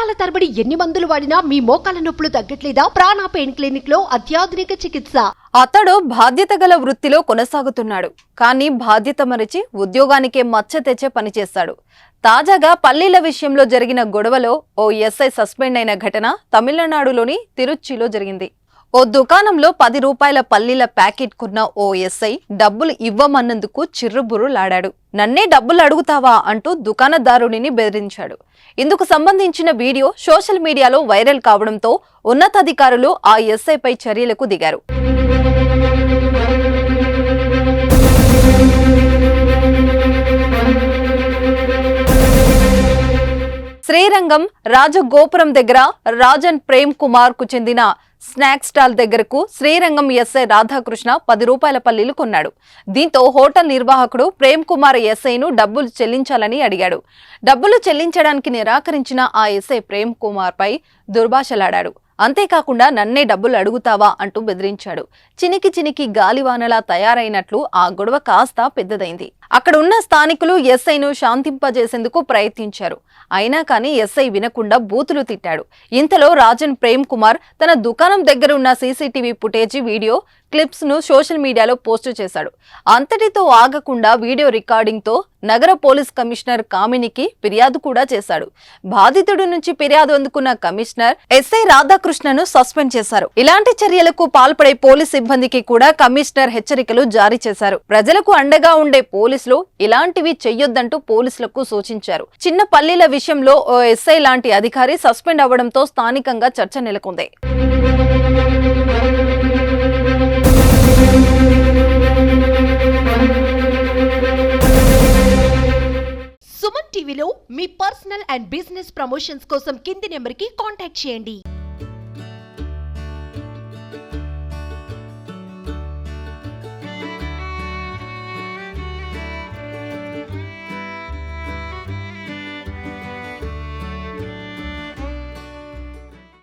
సంవత్సరాల తరబడి ఎన్ని మందులు వాడినా మీ మోకాల నొప్పులు తగ్గట్లేదా? ప్రాణ పెయిన్ క్లినిక్ లో అత్యాధునిక చికిత్స. అతడు బాధ్యత గల వృత్తిలో కొనసాగుతున్నాడు. కానీ బాధ్యత మరిచి ఉద్యోగానికే మచ్చ తెచ్చే పని చేస్తాడు. తాజాగా పల్లీల విషయంలో జరిగిన గొడవలో ఓ ఎస్ఐ సస్పెండ్ అయిన ఘటన తమిళనాడులోని తిరుచ్చిలో జరిగింది. ఓ దుకాణంలో 10 రూపాయల పల్లీల ప్యాకెట్ కొన్న ఓ ఎస్ఐ డబ్బులు ఇవ్వమన్నందుకు చిర్రుబుర్రులాడాడు. నన్నే డబ్బులు అడుగుతావా అంటూ దుకాణదారుడిని బెదిరించాడు. ఇందుకు సంబంధించిన వీడియో సోషల్ మీడియాలో వైరల్ కావడంతో ఉన్నతాధికారులు ఆ ఎస్ఐపై చర్యలకు దిగారు. శ్రీరంగం రాజగోపురం దగ్గర రాజన్ ప్రేమ్ కుమార్ కు చెందిన స్నాక్ స్టాల్ దగ్గరకు శ్రీరంగం ఎస్ఐ రాధాకృష్ణ 10 రూపాయల పల్లీలు కొన్నాడు. దీంతో హోటల్ నిర్వాహకుడు ప్రేమ్ కుమార్ ఎస్ఐను డబ్బులు చెల్లించాలని అడిగాడు. డబ్బులు చెల్లించడానికి నిరాకరించిన ఆ ఎస్ఐ ప్రేమ్ కుమార్ పై దుర్భాషలాడాడు. అంతేకాకుండా నన్నే డబ్బులు అడుగుతావా అంటూ బెదిరించాడు. చినికి గాలివానలా తయారైనట్లు ఆ గొడవ కాస్త పెద్దదైంది. అక్కడున్న స్థానికులు ఎస్ఐను శాంతింపజేసేందుకు ప్రయత్నించారు. అయినా కానీ ఎస్ఐ వినకుండా బూతులు తిట్టాడు. ఇంతలో రాజన్ ప్రేమ్ కుమార్ తన దుకాణం దగ్గర ఉన్న సీసీటీవీ ఫుటేజీ వీడియో క్లిప్స్ ను సోషల్ మీడియాలో పోస్టు చేశాడు. అంతటితో ఆగకుండా వీడియో రికార్డింగ్ తో నగర పోలీస్ కమిషనర్ కామినికి ఫిర్యాదు కూడా చేశాడు. బాధితుడి నుంచి ఫిర్యాదు అందుకున్న కమిషనర్ ఎస్ఐ రాధాకృష్ణను సస్పెండ్ చేశారు. ఇలాంటి చర్యలకు పాల్పడే పోలీస్ సిబ్బందికి కూడా కమిషనర్ హెచ్చరికలు జారీ చేశారు. ప్రజలకు అండగా ఉండే పోలీసులు ఇలాంటివి చెయ్యొద్దంటూ పోలీసులకు సూచించారు. చిన్న పల్లీల విషయంలో ఓ ఎస్ఐ లాంటి అధికారి సస్పెండ్ అవ్వడంతో స్థానికంగా చర్చ నెలకొంది. సుమన్ టీవీలో మీ పర్సనల్ అండ్ బిజినెస్ ప్రమోషన్స్ కోసం కింది నెంబర్కి కాంటాక్ట్ చేయండి.